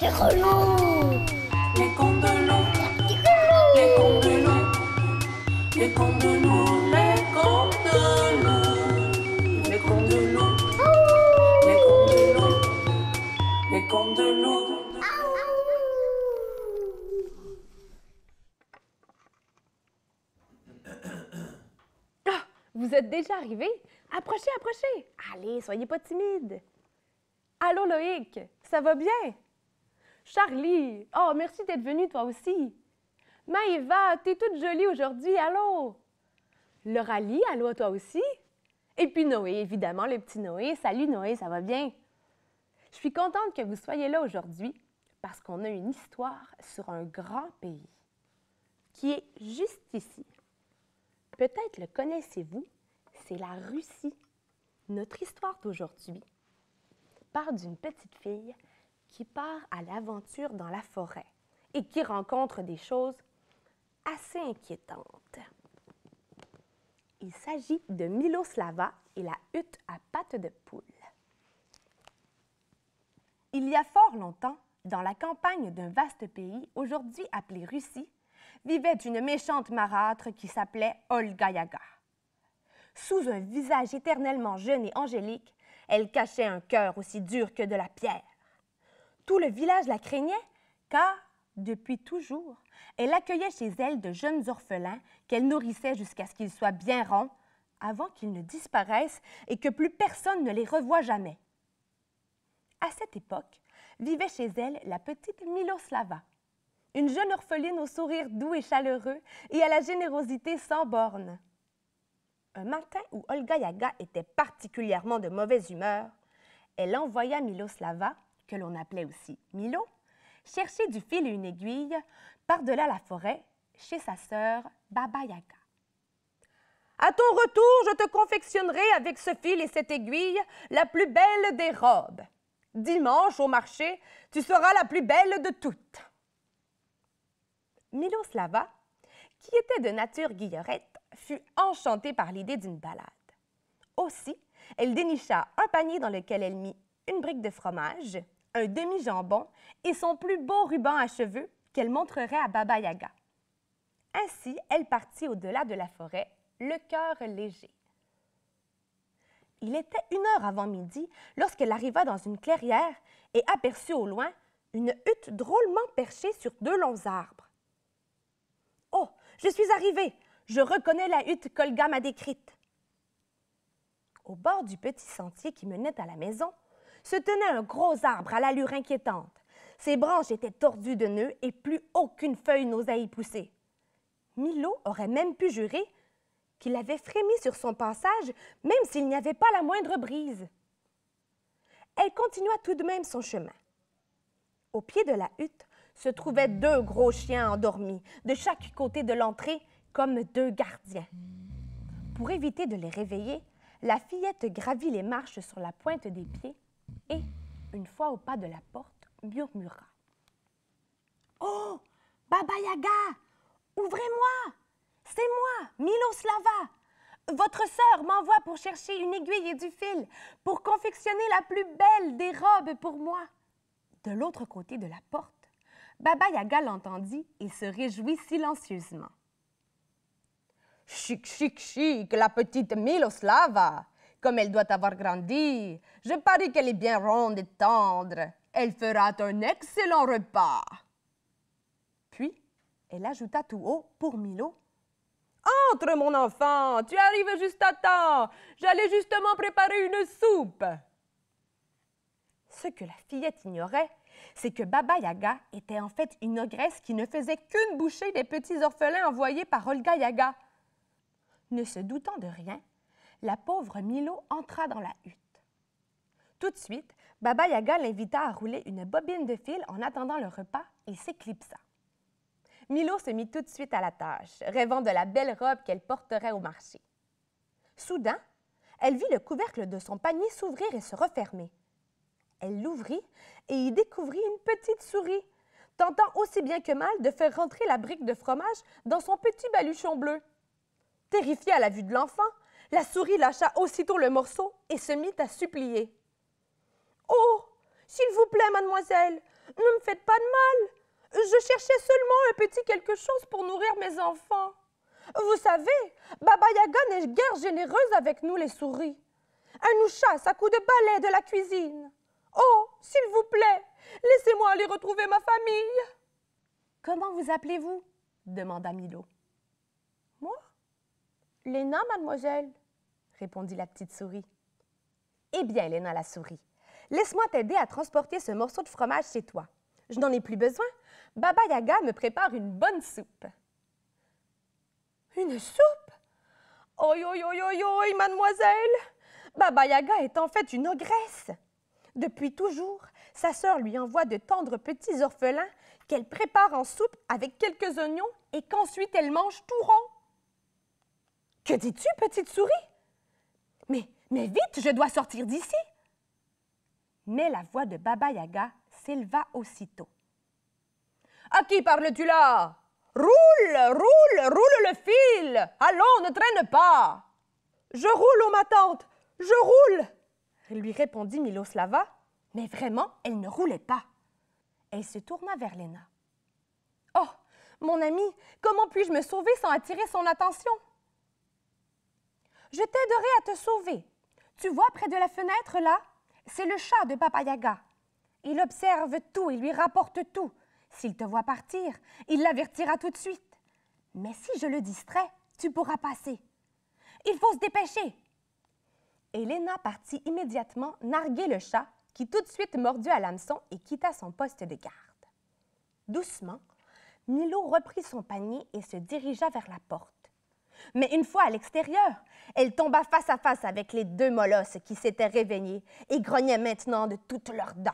Les grelots. Les contes de loup. Les grelots. Les contes de loup. Les contes de loup. Les contes de loup. Les contes de loup. Les contes de loup. Les contes de loup. Ah, vous êtes déjà arrivés? Approchez, approchez! Allez, soyez pas timides! Allô, Loïc, ça va bien? Charlie, oh, merci d'être venue toi aussi! Maëva, t'es toute jolie aujourd'hui, allô? Lauralie, allô à toi aussi? Et puis Noé, évidemment, le petit Noé. Salut Noé, ça va bien? Je suis contente que vous soyez là aujourd'hui parce qu'on a une histoire sur un grand pays qui est juste ici. Peut-être le connaissez-vous, c'est la Russie. Notre histoire d'aujourd'hui parle d'une petite fille qui part à l'aventure dans la forêt et qui rencontre des choses assez inquiétantes. Il s'agit de Miloslava et la hutte à pattes de poule. Il y a fort longtemps, dans la campagne d'un vaste pays, aujourd'hui appelé Russie, vivait une méchante marâtre qui s'appelait Olga Yaga. Sous un visage éternellement jeune et angélique, elle cachait un cœur aussi dur que de la pierre. Tout le village la craignait, car, depuis toujours, elle accueillait chez elle de jeunes orphelins qu'elle nourrissait jusqu'à ce qu'ils soient bien ronds, avant qu'ils ne disparaissent et que plus personne ne les revoie jamais. À cette époque, vivait chez elle la petite Miloslava, une jeune orpheline au sourire doux et chaleureux et à la générosité sans bornes. Un matin où Olga Yaga était particulièrement de mauvaise humeur, elle envoya Miloslava, que l'on appelait aussi Milo, chercher du fil et une aiguille par-delà la forêt chez sa sœur Baba Yaga. « À ton retour, je te confectionnerai avec ce fil et cette aiguille la plus belle des robes. Dimanche, au marché, tu seras la plus belle de toutes. » Miloslava, qui était de nature guillerette, fut enchantée par l'idée d'une balade. Aussi, elle dénicha un panier dans lequel elle mit une brique de fromage, un demi-jambon et son plus beau ruban à cheveux qu'elle montrerait à Baba Yaga. Ainsi, elle partit au-delà de la forêt, le cœur léger. Il était 1 heure avant midi lorsqu'elle arriva dans une clairière et aperçut au loin une hutte drôlement perchée sur 2 longs arbres. « Oh, je suis arrivée! Je reconnais la hutte qu'Olga m'a décrite. » Au bord du petit sentier qui menait à la maison, se tenait un gros arbre à l'allure inquiétante. Ses branches étaient tordues de nœuds et plus aucune feuille n'osait y pousser. Milo aurait même pu jurer qu'il avait frémi sur son passage, même s'il n'y avait pas la moindre brise. Elle continua tout de même son chemin. Au pied de la hutte se trouvaient 2 gros chiens endormis, de chaque côté de l'entrée, comme 2 gardiens. Pour éviter de les réveiller, la fillette gravit les marches sur la pointe des pieds et, une fois au pas de la porte, murmura. « Oh, Baba Yaga, ouvrez-moi! C'est moi, Miloslava! Votre sœur m'envoie pour chercher une aiguille et du fil, pour confectionner la plus belle des robes pour moi. » De l'autre côté de la porte, Baba Yaga l'entendit et se réjouit silencieusement. « Chic, chic, chic, la petite Miloslava! Comme elle doit avoir grandi, je parie qu'elle est bien ronde et tendre. Elle fera un excellent repas. » Puis, elle ajouta tout haut pour Milo. « Entre, mon enfant, tu arrives juste à temps. J'allais justement préparer une soupe. » Ce que la fillette ignorait, c'est que Baba Yaga était en fait une ogresse qui ne faisait qu'une bouchée des petits orphelins envoyés par Olga Yaga. Ne se doutant de rien, la pauvre Milo entra dans la hutte. Tout de suite, Baba Yaga l'invita à rouler une bobine de fil en attendant le repas et s'éclipsa. Milo se mit tout de suite à la tâche, rêvant de la belle robe qu'elle porterait au marché. Soudain, elle vit le couvercle de son panier s'ouvrir et se refermer. Elle l'ouvrit et y découvrit une petite souris, tentant aussi bien que mal de faire rentrer la brique de fromage dans son petit baluchon bleu. Terrifiée à la vue de l'enfant, la souris lâcha aussitôt le morceau et se mit à supplier. « Oh, s'il vous plaît, mademoiselle, Ne me faites pas de mal. Je cherchais seulement un petit quelque chose pour nourrir mes enfants. Vous savez, Baba Yaga n'est guère généreuse avec nous les souris. Elle nous chasse à coups de balai de la cuisine. Oh, s'il vous plaît, laissez-moi aller retrouver ma famille. Comment vous appelez-vous? Demanda Milo. Moi? Léna, mademoiselle, répondit la petite souris. Eh bien, Léna la souris, laisse-moi t'aider à transporter ce morceau de fromage chez toi. Je n'en ai plus besoin. Baba Yaga me prépare une bonne soupe. Une soupe? Oi, oi, oi, oi, oi, mademoiselle! Baba Yaga est en fait une ogresse. Depuis toujours, sa sœur lui envoie de tendres petits orphelins qu'elle prépare en soupe avec quelques oignons et qu'ensuite elle mange tout rond. Que dis-tu, petite souris? Mais vite, je dois sortir d'ici! Mais la voix de Baba Yaga s'éleva aussitôt. À qui parles-tu là? Roule, roule, roule le fil! Allons, ne traîne pas! Je roule, ô ma tante, je roule! Lui répondit Miloslava, mais vraiment, elle ne roulait pas. Elle se tourna vers Léna. Oh, mon ami, comment puis-je me sauver sans attirer son attention? Je t'aiderai à te sauver. Tu vois près de la fenêtre là? C'est le chat de Baba Yaga. Il observe tout, il lui rapporte tout. S'il te voit partir, il l'avertira tout de suite. Mais si je le distrais, tu pourras passer. Il faut se dépêcher. Et Léna partit immédiatement narguer le chat, qui tout de suite mordit à l'hameçon et quitta son poste de garde. Doucement, Milo reprit son panier et se dirigea vers la porte. Mais une fois à l'extérieur, elle tomba face à face avec les deux molosses qui s'étaient réveillés et grognaient maintenant de toutes leurs dents.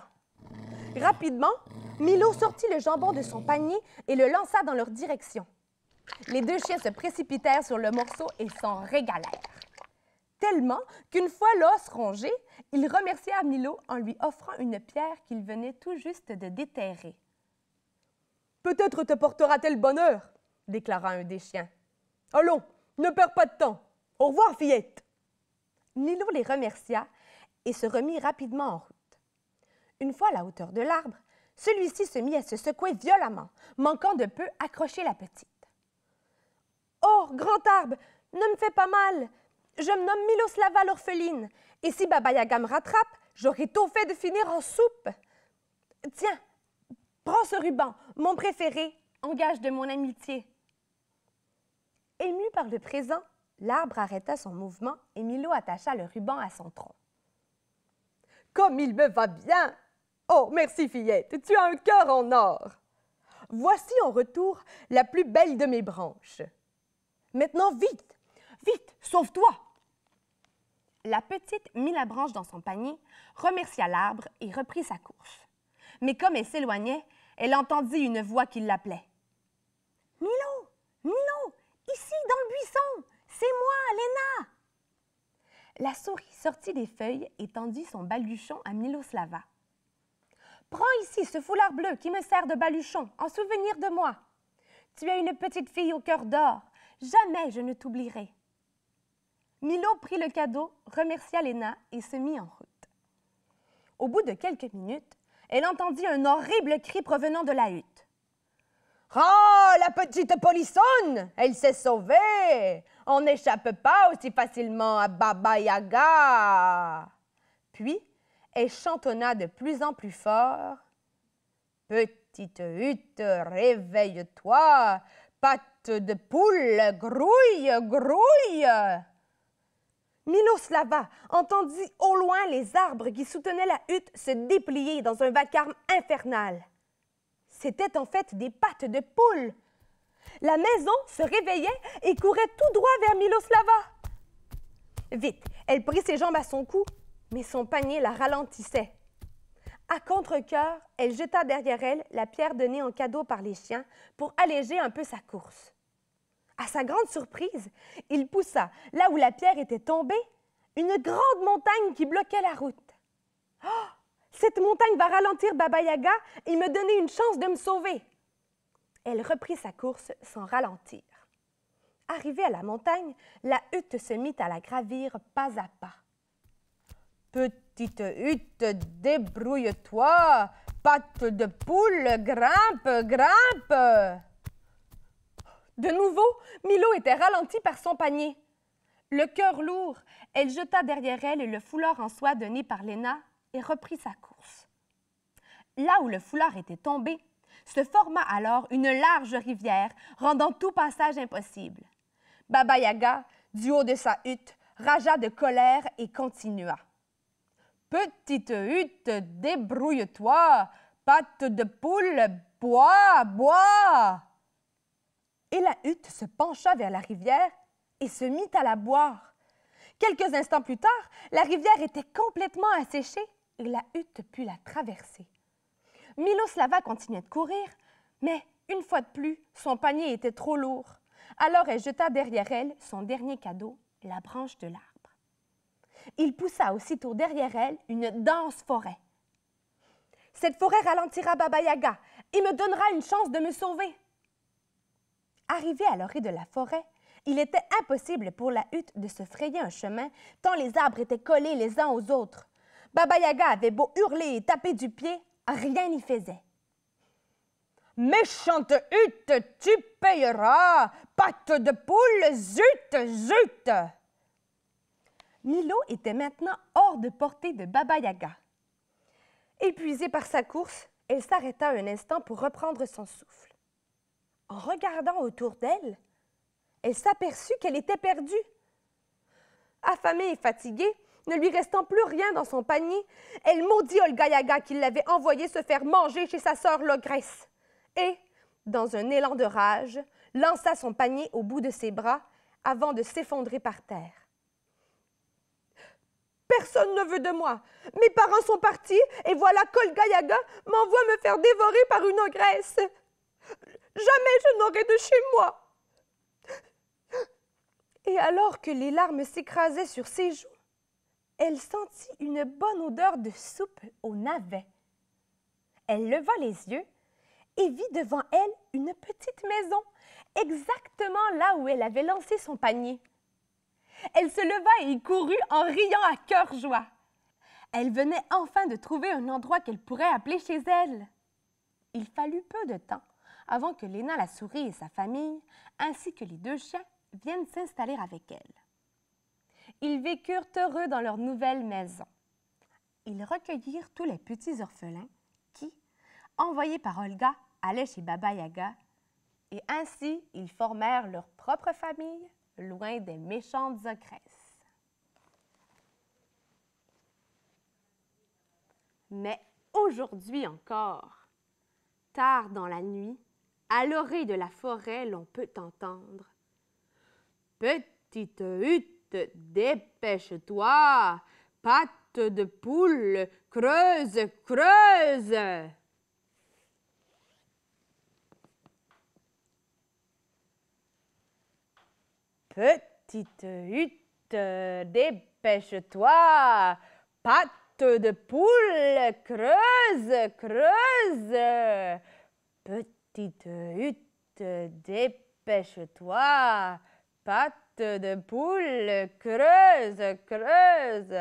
Rapidement, Milo sortit le jambon de son panier et le lança dans leur direction. Les deux chiens se précipitèrent sur le morceau et s'en régalèrent. Tellement qu'une fois l'os rongé, ils remercièrent Milo en lui offrant une pierre qu'il venait tout juste de déterrer. « Peut-être te portera-t-elle bonheur, » déclara un des chiens. « Allons, ne perds pas de temps. Au revoir, fillette. » Milo les remercia et se remit rapidement en route. Une fois à la hauteur de l'arbre, celui-ci se mit à se secouer violemment, manquant de peu accrocher la petite. « Oh, grand arbre, ne me fais pas mal! Je me nomme Miloslava l'orpheline, et si Baba Yaga me rattrape, j'aurai tôt fait de finir en soupe. Tiens, prends ce ruban, mon préféré, en gage de mon amitié. » Ému par le présent, l'arbre arrêta son mouvement et Milo attacha le ruban à son tronc. « Comme il me va bien! Oh, merci, fillette, tu as un cœur en or! Voici en retour la plus belle de mes branches. Maintenant, vite, vite, sauve-toi! » La petite mit la branche dans son panier, remercia l'arbre et reprit sa course. Mais comme elle s'éloignait, elle entendit une voix qui l'appelait. « Milo! Milo! Ici, dans le buisson! C'est moi, Léna! » La souris sortit des feuilles et tendit son baluchon à Miloslava. « Prends ici ce foulard bleu qui me sert de baluchon, en souvenir de moi. Tu es une petite fille au cœur d'or. Jamais je ne t'oublierai. » Milo prit le cadeau, remercia Léna et se mit en route. Au bout de quelques minutes, elle entendit un horrible cri provenant de la hutte. « Ah, la petite polissonne! Elle s'est sauvée! On n'échappe pas aussi facilement à Baba Yaga! » Puis, elle chantonna de plus en plus fort. « Petite hutte, réveille-toi! Patte de poule, grouille, grouille! » Miloslava entendit au loin les arbres qui soutenaient la hutte se déplier dans un vacarme infernal. C'étaient en fait des pattes de poule. La maison se réveillait et courait tout droit vers Miloslava. Vite, elle prit ses jambes à son cou, mais son panier la ralentissait. À contre-cœur, elle jeta derrière elle la pierre donnée en cadeau par les chiens pour alléger un peu sa course. À sa grande surprise, il poussa, là où la pierre était tombée, une grande montagne qui bloquait la route. « Oh, cette montagne va ralentir Baba Yaga et me donner une chance de me sauver. » Elle reprit sa course sans ralentir. Arrivée à la montagne, la hutte se mit à la gravir pas à pas. « Petite hutte, débrouille-toi, patte de poule, grimpe, grimpe! De nouveau, Milo était ralentie par son panier. Le cœur lourd, elle jeta derrière elle le foulard en soie donné par Léna et reprit sa course. Là où le foulard était tombé, se forma alors une large rivière, rendant tout passage impossible. Baba Yaga, du haut de sa hutte, ragea de colère et continua. « Petite hutte, débrouille-toi, patte de poule, bois, bois! » Et la hutte se pencha vers la rivière et se mit à la boire. Quelques instants plus tard, la rivière était complètement asséchée et la hutte put la traverser. Miloslava continuait de courir, mais une fois de plus, son panier était trop lourd. Alors elle jeta derrière elle son dernier cadeau, la branche de l'arbre. Il poussa aussitôt derrière elle une dense forêt. « Cette forêt ralentira Baba Yaga et me donnera une chance de me sauver. » Arrivé à l'orée de la forêt, il était impossible pour la hutte de se frayer un chemin tant les arbres étaient collés les uns aux autres. Baba Yaga avait beau hurler et taper du pied, rien n'y faisait. « Méchante hutte, tu payeras! Patte de poule, zut, zut! » Milo était maintenant hors de portée de Baba Yaga. Épuisée par sa course, elle s'arrêta un instant pour reprendre son souffle. En regardant autour d'elle, elle s'aperçut qu'elle était perdue. Affamée et fatiguée, ne lui restant plus rien dans son panier, elle maudit Olga Yaga qui l'avait envoyée se faire manger chez sa sœur l'ogresse et, dans un élan de rage, lança son panier au bout de ses bras avant de s'effondrer par terre. Personne ne veut de moi. Mes parents sont partis et voilà qu'Olga Yaga m'envoie me faire dévorer par une ogresse. Jamais je n'aurai de chez moi. Et alors que les larmes s'écrasaient sur ses joues, elle sentit une bonne odeur de soupe au navet. Elle leva les yeux et vit devant elle une petite maison, exactement là où elle avait lancé son panier. Elle se leva et y courut en riant à cœur joie. Elle venait enfin de trouver un endroit qu'elle pourrait appeler chez elle. Il fallut peu de temps avant que Léna la souris et sa famille, ainsi que les deux chiens, viennent s'installer avec elle. Ils vécurent heureux dans leur nouvelle maison. Ils recueillirent tous les petits orphelins qui, envoyés par Olga, allaient chez Baba Yaga, et ainsi ils formèrent leur propre famille, loin des méchantes ogresses. Mais aujourd'hui encore, tard dans la nuit, à l'orée de la forêt, l'on peut entendre « Petite hutte, dépêche-toi, patte de poule, creuse, creuse !» Petite hutte, dépêche-toi, patte de poule, creuse, creuse. Petite hutte, dépêche-toi, patte de poule, creuse, creuse.